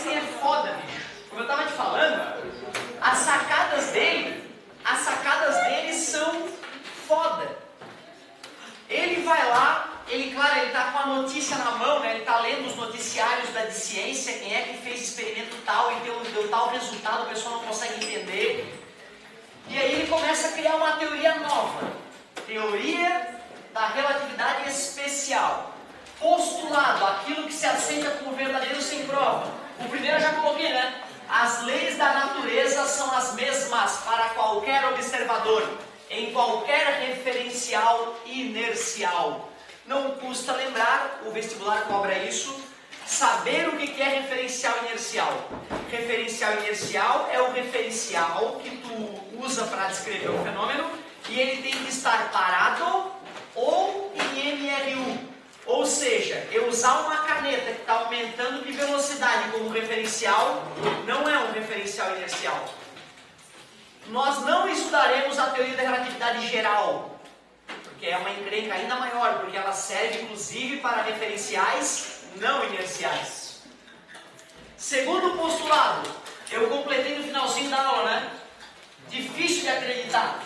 Einstein é foda, bicho. Como eu tava te falando, as sacadas dele são foda. Ele vai lá, ele tá com a notícia na mão, né? Ele tá lendo os noticiários de ciência, quem é que fez experimento tal e deu tal resultado, o pessoal não consegue entender. E aí ele começa a criar uma teoria nova. Teoria da relatividade especial. Postulado, aquilo que se aceita como verdadeiro sem prova. O primeiro eu já coloquei, né? As leis da natureza são as mesmas para qualquer observador, em qualquer referencial inercial. Não custa lembrar, o vestibular cobra isso, saber o que é referencial inercial. Referencial inercial é o referencial que tu usa para descrever o fenômeno e ele tem que estar parado ou em MRU. Ou seja, eu usar uma caneta que está aumentando de velocidade como referencial não é um referencial inercial. Nós não estudaremos a teoria da relatividade geral, porque é uma encrenca ainda maior, porque ela serve inclusive para referenciais não inerciais. Segundo postulado, eu completei no finalzinho da aula, né? Difícil de acreditar.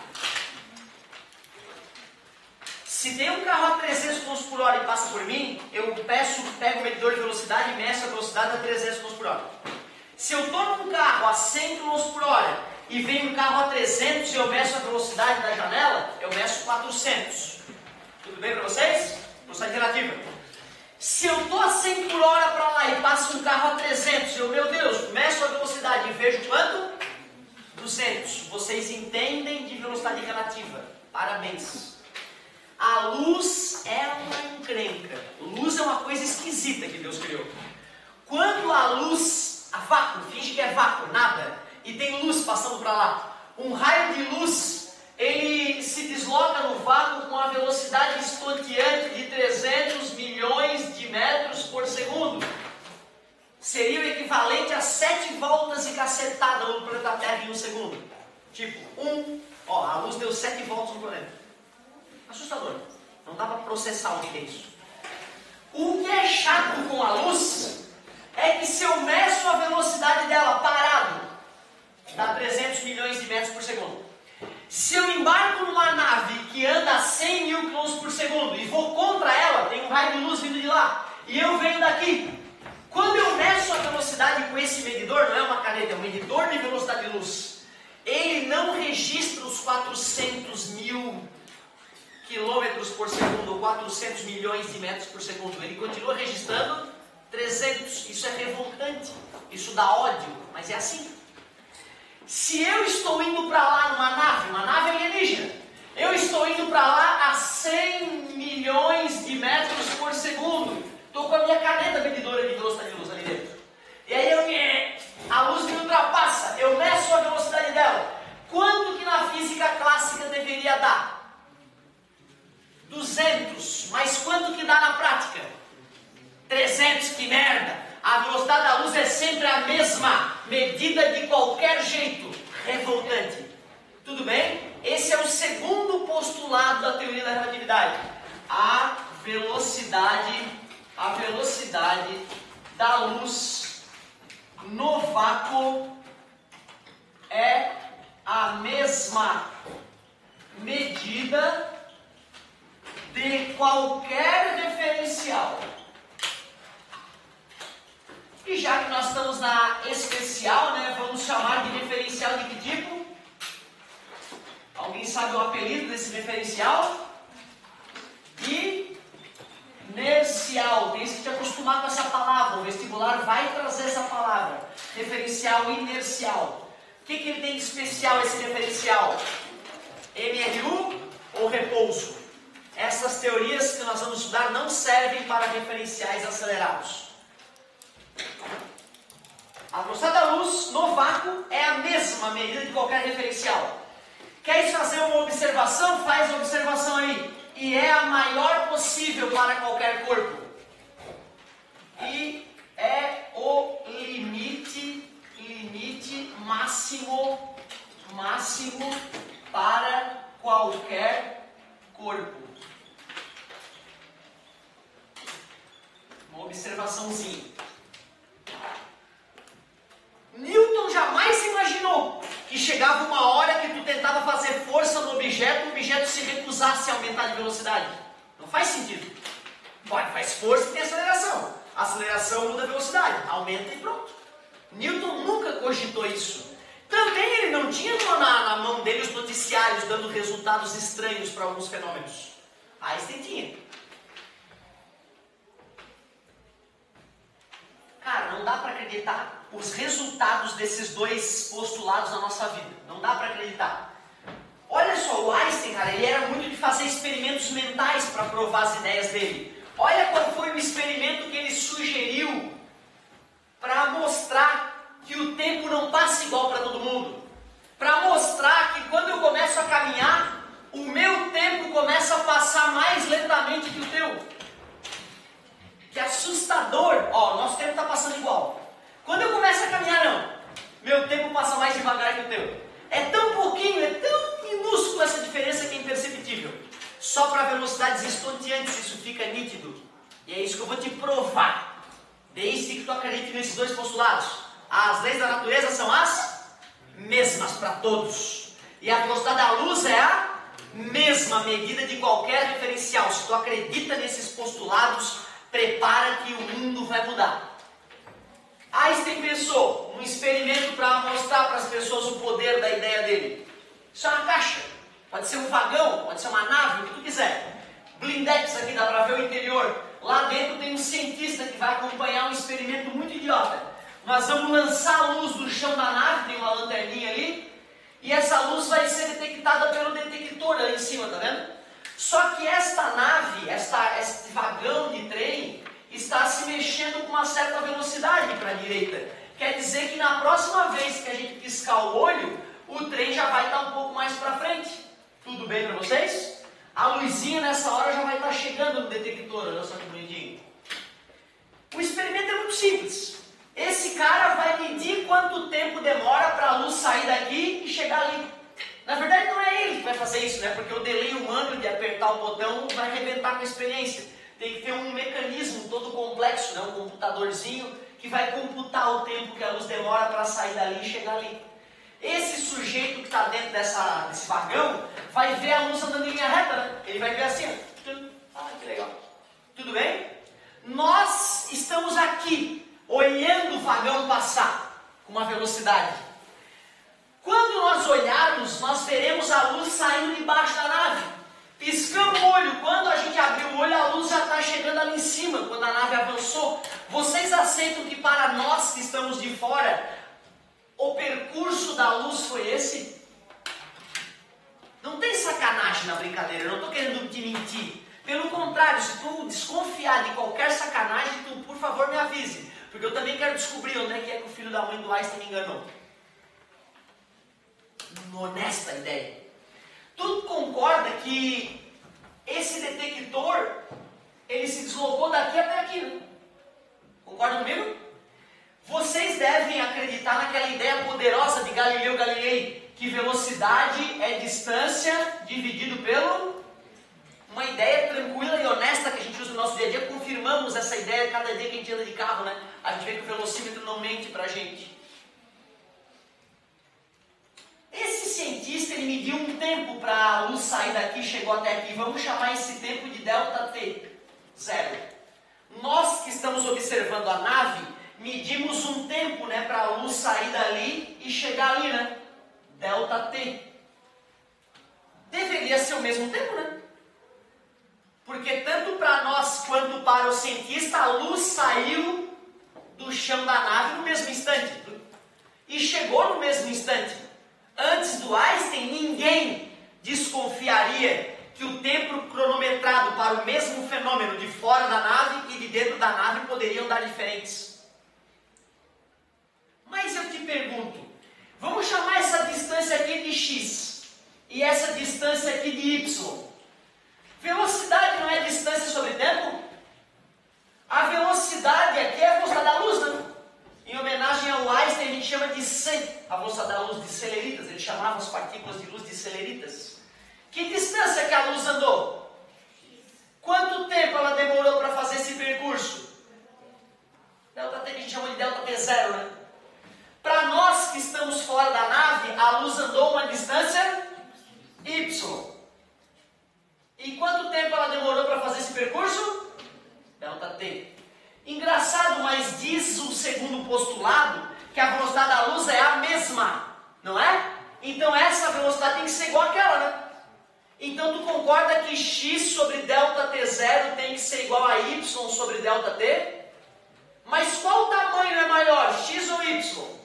Se tem um carro a 300 km por hora e passa por mim, eu pego o medidor de velocidade e meço a velocidade a 300 km por hora. Se eu estou num carro a 100 km por hora e vem um carro a 300 e eu meço a velocidade da janela, eu meço 400. Tudo bem para vocês? Velocidade relativa. Se eu estou a 100 por hora para lá e passa um carro a 300, eu, meu Deus, meço a velocidade e vejo quanto? 200. Vocês entendem de velocidade relativa. Parabéns. A luz é uma encrenca. Luz é uma coisa esquisita que Deus criou. Quando a luz, a vácuo, finge que é vácuo, nada, e tem luz passando para lá, um raio de luz, ele se desloca no vácuo com a velocidade estonteante de 300 milhões de metros por segundo. Seria o equivalente a 7 voltas e cacetada no planeta Terra em um segundo. Tipo, a luz deu 7 voltas no planeta. Assustador. Não dá para processar o que é isso. O que é chato com a luz é que se eu meço a velocidade dela parado, dá 300 milhões de metros por segundo. Se eu embarco numa nave que anda a 100 mil km por segundo e vou contra ela, tem um raio de luz vindo de lá, e eu venho daqui. Quando eu meço a velocidade com esse medidor, não é uma caneta, é um medidor de velocidade de luz, ele não registra os 400 mil quilômetros por segundo, ou 400 milhões de metros por segundo. Ele continua registrando 300. Isso é revoltante. Isso dá ódio. Mas é assim. Se eu estou indo para lá numa nave alienígena, eu estou indo para lá a 100 milhões de metros por segundo. Estou com a minha caneta medidora de velocidade de luz ali dentro. E aí a luz me ultrapassa. Eu meço a velocidade dela. Quanto que na física clássica deveria dar? 200, mas quanto que dá na prática? 300, que merda! A velocidade da luz é sempre a mesma, medida de qualquer jeito. Revoltante. Tudo bem? Esse é o segundo postulado da teoria da relatividade. A velocidade da luz no vácuo é a mesma medida de qualquer referencial. E já que nós estamos na especial, né, vamos chamar de referencial de que tipo? Alguém sabe o apelido desse referencial? Inercial. Tem que te acostumar com essa palavra. O vestibular vai trazer essa palavra. Referencial inercial. O que ele tem de especial, esse referencial? MRU ou repouso? Essas teorias que nós vamos estudar não servem para referenciais acelerados. A velocidade da luz no vácuo é a mesma medida de qualquer referencial. Quer fazer uma observação? Faz a observação aí. E é a maior possível para qualquer corpo. E é o limite máximo para qualquer corpo. Uma observaçãozinha. chegava uma hora que tu tentava fazer força no objeto, o objeto se recusasse a aumentar de velocidade. Não faz sentido. Faz força e tem aceleração. A aceleração muda a velocidade, aumenta e pronto. Newton nunca cogitou isso. Também ele não tinha na mão dele os noticiários dando resultados estranhos para alguns fenômenos. Einstein tinha. Cara, não dá para acreditar os resultados desses dois postulados na nossa vida. Não dá para acreditar. Olha só, o Einstein, cara, ele era muito de fazer experimentos mentais para provar as ideias dele. Olha qual foi o experimento que ele sugeriu para mostrar que o tempo não passa igual para todo mundo. Para mostrar que quando eu começo a caminhar, o meu tempo começa a passar mais lentamente que o teu. Que assustador. Ó, nosso tempo está passando igual. Quando eu começo a caminhar, não. Meu tempo passa mais devagar que o teu. É tão pouquinho, é tão minúscula essa diferença que é imperceptível. Só para velocidades estonteantes isso fica nítido. E é isso que eu vou te provar. Desde que tu acredite nesses dois postulados. As leis da natureza são as mesmas para todos. E a velocidade da luz é a mesma medida de qualquer referencial. Se tu acredita nesses postulados, prepara que o mundo vai mudar. Einstein pensou num experimento para mostrar para as pessoas o poder da ideia dele. Isso é uma caixa. Pode ser um vagão, pode ser uma nave, o que tu quiser. Blindex aqui, dá para ver o interior. Lá dentro tem um cientista que vai acompanhar um experimento muito idiota. Nós vamos lançar a luz do chão da nave, tem uma lanterninha ali, e essa luz vai ser detectada pelo detector ali em cima, tá vendo? Só que esta nave, este vagão de trem, está se mexendo com uma certa velocidade para a direita. Quer dizer que na próxima vez que a gente piscar o olho, o trem já vai estar um pouco mais para frente. Tudo bem para vocês? A luzinha nessa hora já vai estar chegando no detector, olha só que bonitinho. O experimento é muito simples. Esse cara vai medir quanto tempo demora para a luz sair daqui e chegar ali. Na verdade não é ele que vai fazer isso, né? Porque o delay humano de apertar o botão vai arrebentar com a experiência. Tem que ter um mecanismo todo complexo, né? Um computadorzinho que vai computar o tempo que a luz demora para sair dali e chegar ali. Esse sujeito que está dentro desse vagão vai ver a luz andando em linha reta, né? Ele vai ver assim, ó. Ah, que legal. Tudo bem? Nós estamos aqui, olhando o vagão passar com uma velocidade. Quando nós olharmos, nós veremos a luz saindo de baixo da nave. Piscamos o olho, quando a gente abrir o olho, a luz já está chegando ali em cima, quando a nave avançou. Vocês aceitam que para nós que estamos de fora, o percurso da luz foi esse? Não tem sacanagem na brincadeira, eu não estou querendo te mentir. Pelo contrário, se tu desconfiar de qualquer sacanagem, tu por favor me avise. Porque eu também quero descobrir onde é que o filho da mãe do Einstein me enganou. Honesta ideia. Tu concorda que esse detector, ele se deslocou daqui até aqui, né? Concorda comigo? Vocês devem acreditar naquela ideia poderosa de Galileu Galilei, que velocidade é distância dividido pelo... Uma ideia tranquila e honesta que a gente usa no nosso dia a dia. Confirmamos essa ideia cada dia que a gente anda de carro, né? A gente vê que o velocímetro não mente pra gente. Esse cientista, ele mediu um tempo para a luz sair daqui, chegou até aqui. Vamos chamar esse tempo de ΔT, 0. Nós que estamos observando a nave, medimos um tempo, né, para a luz sair dali e chegar ali, né? ΔT. Deveria ser o mesmo tempo, né? Porque tanto para nós quanto para o cientista, a luz saiu do chão da nave no mesmo instante. E chegou no mesmo instante. Antes do Einstein, ninguém desconfiaria que o tempo cronometrado para o mesmo fenômeno de fora da nave e de dentro da nave poderiam dar diferentes. Mas eu te pergunto, vamos chamar essa distância aqui de x e essa distância aqui de y. Velocidade não é distância sobre tempo? A velocidade aqui é a velocidade da luz, né? Em homenagem ao Einstein, a gente chama de C, a velocidade da luz, de celeritas. Ele chamava as partículas de luz de celeritas. Que distância que a luz andou? Quanto tempo ela demorou para fazer esse percurso? ΔT que a gente chama de ΔT0, né? Para nós que estamos fora da nave, a luz andou ΔT. Engraçado, mas diz o segundo postulado que a velocidade da luz é a mesma, não é? Então essa velocidade tem que ser igual àquela, né? Então tu concorda que x sobre ΔT0 tem que ser igual a y sobre ΔT? Mas qual tamanho é maior, x ou y?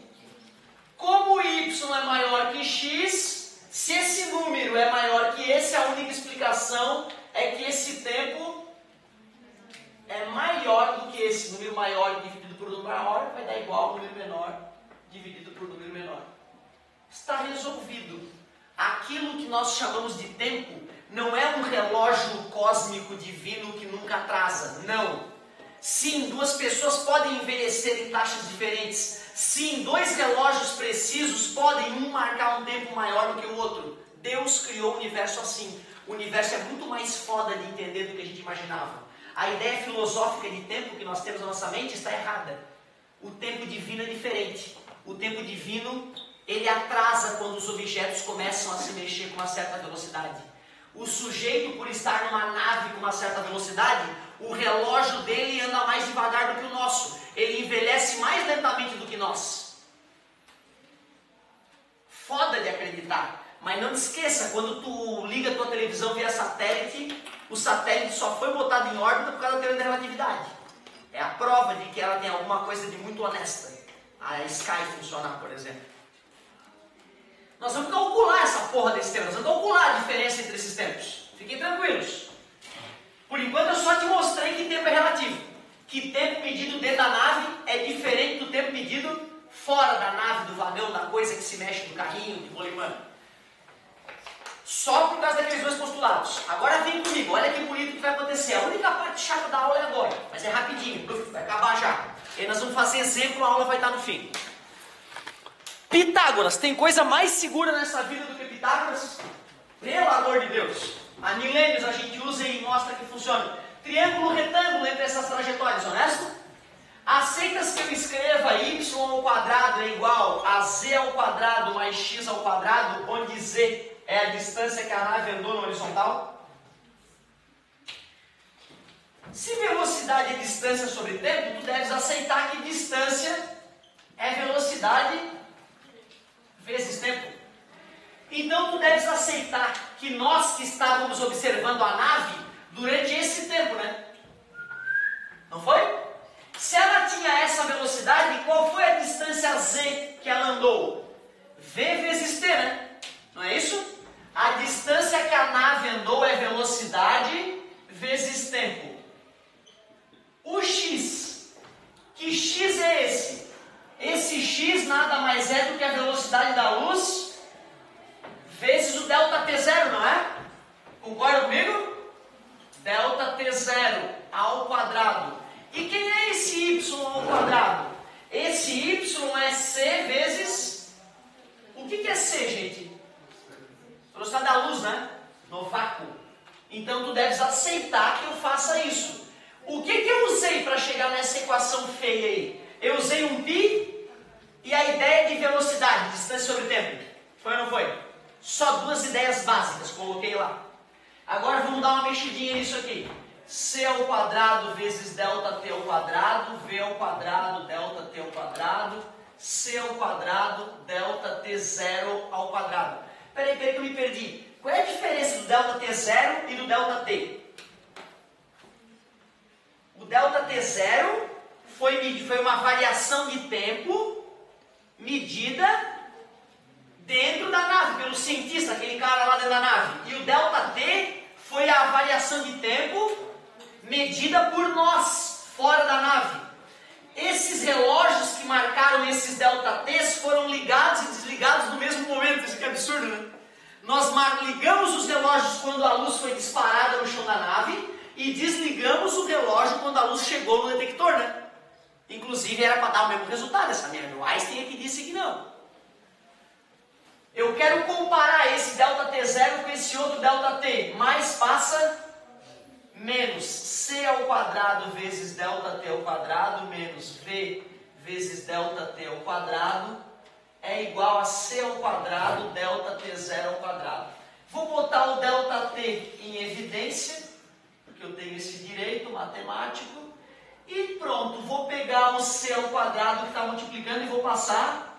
Como y é maior que x, se esse número é maior que esse, a única explicação é que esse tempo é maior do que esse. Número maior dividido por número maior vai dar igual ao número menor dividido por número menor. Está resolvido. Aquilo que nós chamamos de tempo não é um relógio cósmico divino que nunca atrasa. Não. Sim, duas pessoas podem envelhecer em taxas diferentes. Sim, dois relógios precisos podem um marcar um tempo maior do que o outro. Deus criou o universo assim. O universo é muito mais foda de entender do que a gente imaginava. A ideia filosófica de tempo que nós temos na nossa mente está errada. O tempo divino é diferente. O tempo divino, ele atrasa quando os objetos começam a se mexer com uma certa velocidade. O sujeito, por estar numa nave com uma certa velocidade, o relógio dele anda mais devagar do que o nosso. Ele envelhece mais lentamente do que nós. Foda de acreditar. Mas não te esqueça, quando tu liga a tua televisão via satélite, o satélite só foi botado em órbita por causa da teoria da relatividade. É a prova de que ela tem alguma coisa de muito honesta. A Sky funcionar, por exemplo. Nós vamos calcular essa porra desse tempo. Nós vamos calcular a diferença entre esses tempos. Fiquem tranquilos. Por enquanto eu só te mostrei que tempo é relativo. Que tempo medido dentro da nave é diferente do tempo medido fora da nave, do vagão, da coisa que se mexe do carrinho, de rolimã. Só por causa daqueles dois postulados. Agora vem comigo, olha que bonito que vai acontecer. A única parte chata da aula é agora, mas é rapidinho, vai acabar já. E aí nós vamos fazer exemplo, a aula vai estar no fim. Pitágoras, tem coisa mais segura nessa vida do que Pitágoras? Pelo amor de Deus. Há milênios a gente usa e mostra que funciona. Triângulo retângulo entre essas trajetórias, honesto? Aceitas que eu escreva y ao quadrado é igual a z ao quadrado mais x ao quadrado, onde z é a distância que a nave andou na horizontal? Se velocidade é distância sobre tempo, tu deves aceitar que distância é velocidade vezes tempo. Então tu deves aceitar que nós que estávamos observando a nave durante esse tempo, né? Não foi? Se ela tinha essa velocidade, qual foi a distância z que ela andou? V vezes t, né? Não é isso? A distância que a nave andou é velocidade vezes tempo. O x. Que x é esse? Esse x nada mais é do que a velocidade da luz vezes o ΔT0, não é? Concorda comigo? ΔT0 ao quadrado. E quem é esse y ao quadrado? Esse y é c vezes... O que é c, gente? Velocidade da luz, né? No vácuo. Então tu deves aceitar que eu faça isso. O que eu usei para chegar nessa equação feia aí? Eu usei um π e a ideia de velocidade, distância sobre tempo. Foi ou não foi? Só duas ideias básicas, coloquei lá. Agora vamos dar uma mexidinha nisso aqui. C ao quadrado vezes ΔT ao quadrado, V ao quadrado, ΔT ao quadrado, C ao quadrado, ΔT0 ao quadrado. Peraí que eu me perdi. Qual é a diferença do ΔT0 e do ΔT? O ΔT0 foi uma variação de tempo medida dentro da nave, pelo cientista, aquele cara lá dentro da nave. E o ΔT foi a variação de tempo medida por nós, fora da nave. Esses relógios que marcaram esses ΔTs foram ligados e desligados no mesmo momento. Isso que é absurdo, né? Nós ligamos os relógios quando a luz foi disparada no chão da nave e desligamos o relógio quando a luz chegou no detector, né? Inclusive era para dar o mesmo resultado essa merda. O Einstein é que disse que não. Eu quero comparar esse ΔT0 com esse outro ΔT. Mais passa menos C ao quadrado vezes ΔT ao quadrado menos V vezes ΔT ao quadrado é igual a C ao quadrado ΔT0 ao quadrado. Vou botar o ΔT em evidência, porque eu tenho esse direito matemático. pegar o c ao quadrado que está multiplicando e vou passar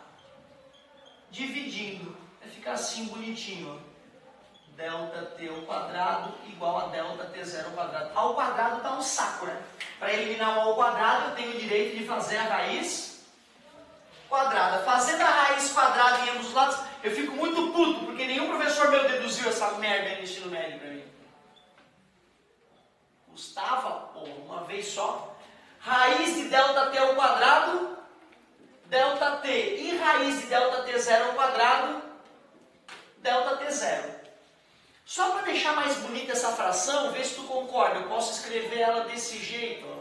dividindo. Vai ficar assim bonitinho, ó. Delta t ao quadrado igual a delta t0 ao quadrado. Ao quadrado está um saco, né? Para eliminar o ao quadrado, eu tenho o direito de fazer a raiz quadrada. Fazendo a raiz quadrada em ambos os lados, eu fico muito puto, porque nenhum professor meu deduziu essa merda aí no ensino médio para mim. Custava, pô, uma vez só. Raiz de delta t ao quadrado, delta t. E raiz de delta t0 ao quadrado, delta t0. Só para deixar mais bonita essa fração, vê se tu concorda. Eu posso escrever ela desse jeito, ó.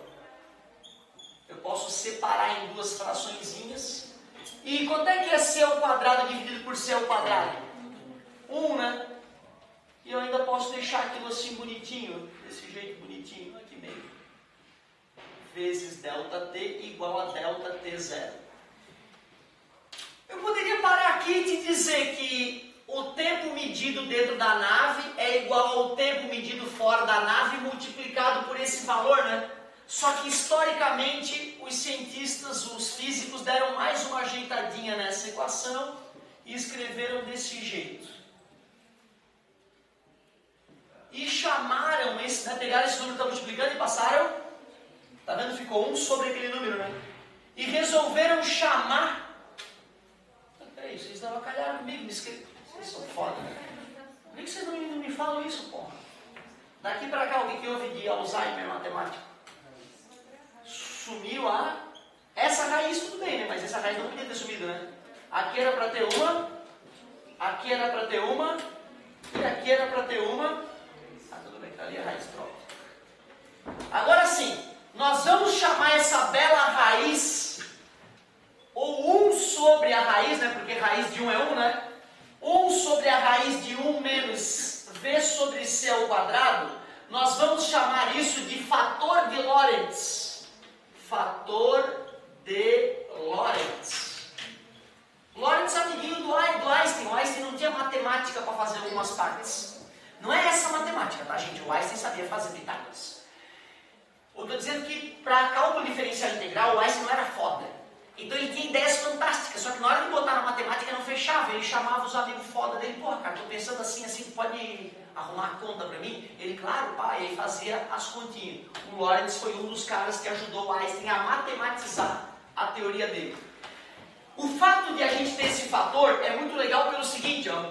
Eu posso separar em duas fraçõezinhas. E quanto é que é c ao quadrado dividido por c ao quadrado? 1, né? E eu ainda posso deixar aquilo assim bonitinho, desse jeito bonitinho, aqui meio. Vezes delta t igual a delta t0. Eu poderia parar aqui e te dizer que o tempo medido dentro da nave é igual ao tempo medido fora da nave multiplicado por esse valor, né? Só que historicamente os cientistas, os físicos deram mais uma ajeitadinha nessa equação e escreveram desse jeito. E chamaram esse, né? Pegaram esse número que está multiplicando e passaram, tá vendo? Ficou 1 sobre aquele número, né? E resolveram chamar. Peraí, vocês não avacalharam comigo, me escreveram. Vocês são foda, né? Por que vocês não me falam isso, porra? Daqui pra cá, o que houve de Alzheimer matemático? Sumiu a... Essa raiz tudo bem, né? Mas essa raiz não podia ter sumido, né? Aqui era pra ter uma, aqui era pra ter uma, e aqui era pra ter uma. Ah, tudo bem, tá ali a raiz, pronto. Agora sim, nós vamos chamar essa bela raiz, ou 1 sobre a raiz, né? Porque raiz de 1 é 1, né? 1 sobre a raiz de 1 menos v sobre c ao quadrado, nós vamos chamar isso de fator de Lorentz. Fator de Lorentz. Lorentz é amiguinho do Einstein. O Einstein não tinha matemática para fazer algumas partes. Não é essa matemática, tá, gente? O Einstein sabia fazer Pitágoras. Eu estou dizendo que para cálculo diferencial integral, o Einstein não era foda. Então ele tinha ideias fantásticas, só que na hora de botar na matemática não fechava. Ele chamava os amigos foda dele, porra, cara, tô pensando assim, tu pode arrumar a conta pra mim? Ele, claro, pá, e aí fazia as continhas. O Lorentz foi um dos caras que ajudou o Einstein a matematizar a teoria dele. O fato de a gente ter esse fator é muito legal pelo seguinte, ó.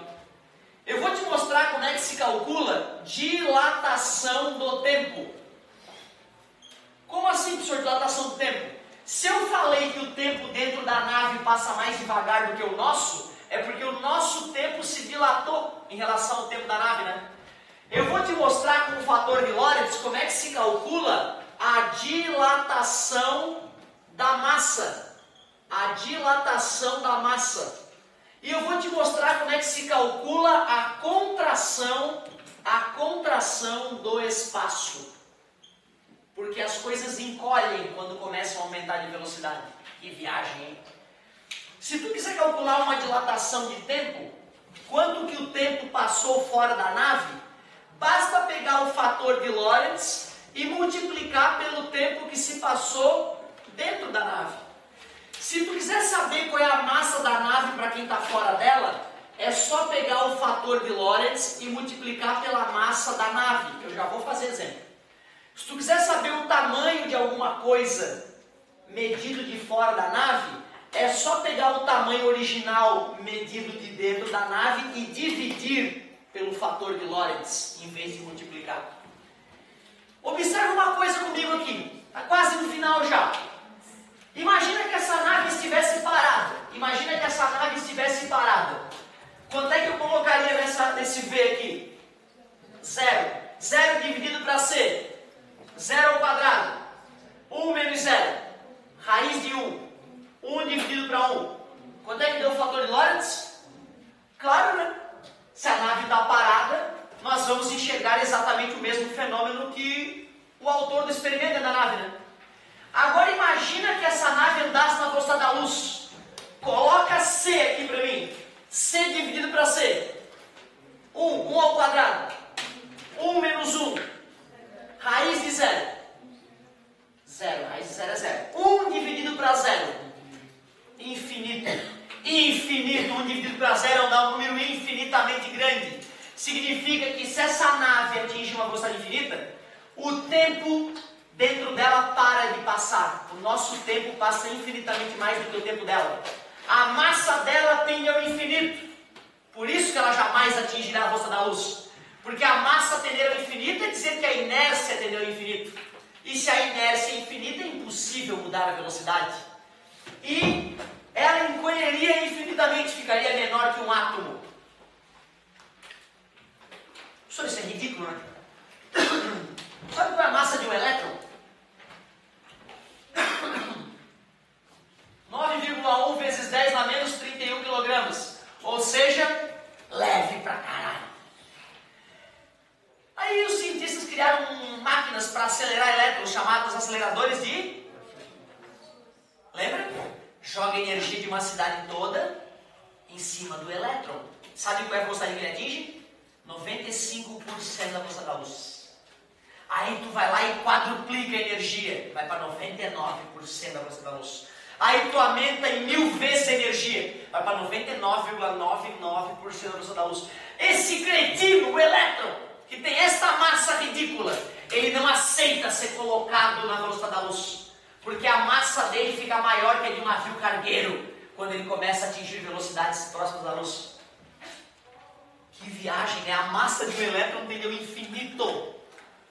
Eu vou te mostrar como é que se calcula dilatação do tempo. Como assim, professor, dilatação do tempo? Se eu falei que o tempo dentro da nave passa mais devagar do que o nosso, é porque o nosso tempo se dilatou em relação ao tempo da nave, né? Eu vou te mostrar com o fator de Lorentz como é que se calcula a dilatação da massa. A dilatação da massa. E eu vou te mostrar como é que se calcula a contração do espaço. Porque as coisas encolhem quando começam a aumentar de velocidade. Que viagem, hein? Se tu quiser calcular uma dilatação de tempo, quanto que o tempo passou fora da nave, basta pegar o fator de Lorentz e multiplicar pelo tempo que se passou dentro da nave. Se tu quiser saber qual é a massa da nave para quem está fora dela, é só pegar o fator de Lorentz e multiplicar pela massa da nave. Eu já vou fazer exemplo. Se tu quiser saber o tamanho de alguma coisa medido de fora da nave, é só pegar o tamanho original medido de dentro da nave e dividir pelo fator de Lorentz, em vez de multiplicar. Observe uma coisa comigo aqui, está quase no final já. Imagina que essa nave estivesse parada. Imagina que essa nave estivesse parada. Quanto é que eu colocaria nesse V aqui? 0. 0 dividido para C. 0 ao quadrado. 1 menos 0. Raiz de 1. 1 dividido para 1. Quanto é que deu o fator de Lorentz? Claro, né? Se a nave está parada, nós vamos enxergar exatamente o mesmo fenômeno que o autor do experimento da nave, né? Agora imagina que essa nave andasse na velocidade da luz. Coloca C aqui para mim. C dividido para C. 1 ao quadrado. 1 menos 1. Raiz de 0. 0. Raiz de 0 é 0. 1 dividido para 0. Infinito. Infinito. 1 dividido para 0 dá um número infinitamente grande. Significa que se essa nave atinge uma velocidade infinita, o tempo dentro dela para de passar. O nosso tempo passa infinitamente mais do que o tempo dela. A massa dela tende ao infinito. Por isso que ela jamais atingirá a velocidade da luz. Porque a massa tender ao infinito é dizer que a inércia tende ao infinito. E se a inércia é infinita, é impossível mudar a velocidade. E ela encolheria infinitamente, ficaria menor que um átomo. Professor, isso é ridículo, né? Sabe qual é a massa de um elétron? 9,1 vezes 10 na menos 31 kg. Ou seja, leve pra caralho. Aí os cientistas criaram máquinas para acelerar elétrons, chamadas aceleradores de... Lembra? Joga energia de uma cidade toda em cima do elétron. Sabe qual é a velocidade que ele atinge? 95% da velocidade da luz. Aí tu vai lá e quadruplica a energia, vai para 99% da velocidade da luz. Aí tu aumenta em 1000 vezes a energia, vai para 99,99% da velocidade da luz. Esse cretino, o elétron, que tem esta massa ridícula, ele não aceita ser colocado na velocidade da luz, porque a massa dele fica maior que a de um navio cargueiro, quando ele começa a atingir velocidades próximas da luz. Que viagem, né? A massa de um elétron tende ao infinito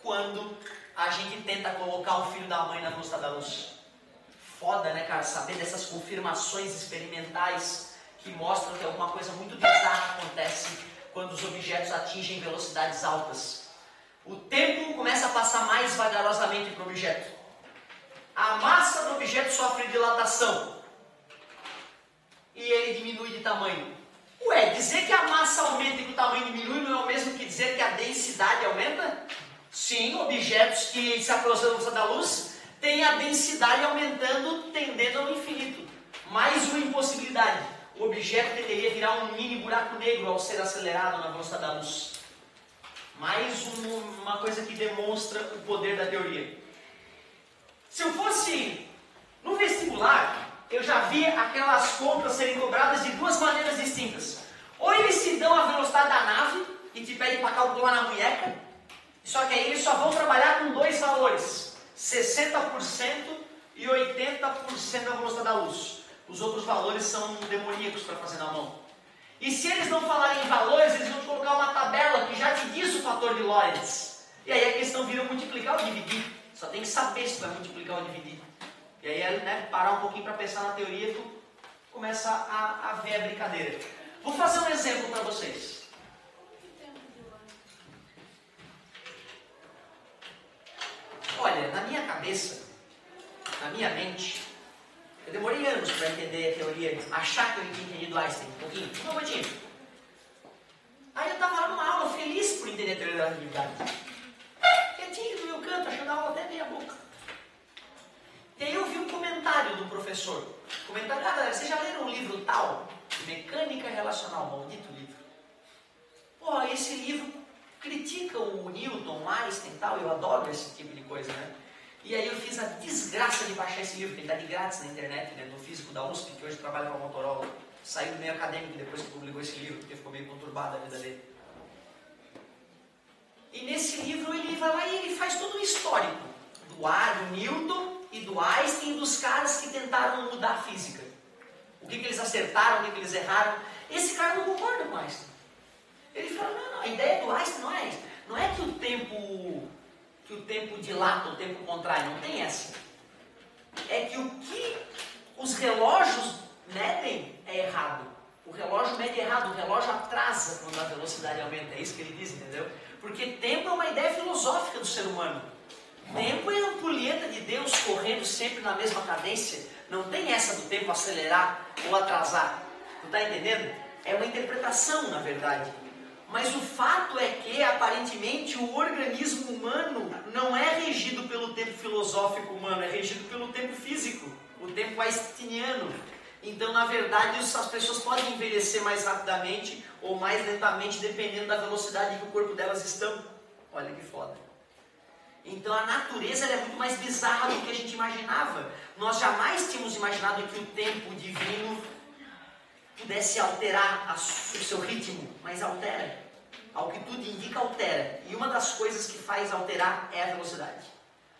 quando a gente tenta colocar o filho da mãe na velocidade da luz. Foda, né, cara? Saber dessas confirmações experimentais que mostram que alguma coisa muito bizarra acontece quando os objetos atingem velocidades altas. O tempo começa a passar mais vagarosamente para o objeto. A massa do objeto sofre dilatação e ele diminui de tamanho. Ué, dizer que a massa aumenta e que o tamanho diminui não é o mesmo que dizer que a densidade aumenta? Sim, objetos que se aproximam da velocidade da luz têm a densidade aumentando, tendendo ao infinito. Mais uma impossibilidade. O objeto tenderia a virar um mini buraco negro ao ser acelerado na velocidade da luz. Mais uma coisa que demonstra o poder da teoria. Se eu fosse no vestibular, eu já vi aquelas contas serem cobradas de duas maneiras distintas. Ou eles te dão a velocidade da nave e te pedem para calcular na munheca, só que aí eles só vão trabalhar com dois valores, 60% e 80% da velocidade da luz. Os outros valores são demoníacos para fazer na mão. E se eles não falarem em valores, eles vão te colocar uma tabela que já te diz o fator de Lorentz. E aí a questão vira multiplicar ou dividir. Só tem que saber se vai multiplicar ou dividir. E aí, né, parar um pouquinho para pensar na teoria, tu começa a ver a brincadeira. Vou fazer um exemplo para vocês. Olha, na minha cabeça, na minha mente, eu demorei anos para entender a teoria, achar que eu tinha entendido Einstein um pouquinho, um pouquinho. Aí eu estava lá numa aula feliz por entender a teoria da relatividade. Quietinho no meu canto, achando a aula até meia boca. E aí eu vi um comentário do professor. Comentário, galera, vocês já leram um livro tal? Mecânica Relacional, maldito livro. Pô, esse livro critica o Newton, Einstein e tal, eu adoro esse tipo de coisa, né? E aí eu fiz a desgraça de baixar esse livro, que ele está de grátis na internet, né, do físico da USP, que hoje trabalha com a Motorola. Saiu do meio acadêmico depois que publicou esse livro, porque ficou meio conturbada a vida dele. E nesse livro ele vai lá e ele faz todo um histórico do Newton e do Einstein e dos caras que tentaram mudar a física. O que eles acertaram, o que eles erraram. Esse cara não concorda com Einstein. Ele fala, não, a ideia do Einstein não é isso. Não é que o tempo dilata, o tempo contrai, não tem essa. É que o que os relógios medem é errado. O relógio mede errado, o relógio atrasa quando a velocidade aumenta. É isso que ele diz, entendeu? Porque tempo é uma ideia filosófica do ser humano. Tempo é a ampulheta de Deus correndo sempre na mesma cadência. Não tem essa do tempo acelerar ou atrasar. Tu está entendendo? É uma interpretação, na verdade. Mas o fato é que, aparentemente, o organismo humano não é regido pelo tempo filosófico humano, é regido pelo tempo físico, o tempo einsteiniano. Então, na verdade, as pessoas podem envelhecer mais rapidamente ou mais lentamente, dependendo da velocidade que o corpo delas estão. Olha que foda. Então a natureza ela é muito mais bizarra do que a gente imaginava. Nós jamais tínhamos imaginado que o tempo divino pudesse alterar o seu ritmo, mas altera. Ao que tudo indica, altera. E uma das coisas que faz alterar é a velocidade.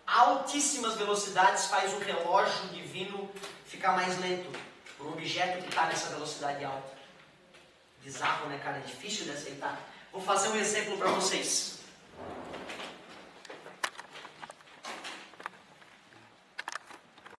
Altíssimas velocidades faz o relógio divino ficar mais lento, por um objeto que está nessa velocidade alta. Bizarro, né, cara? É difícil de aceitar. Vou fazer um exemplo para vocês.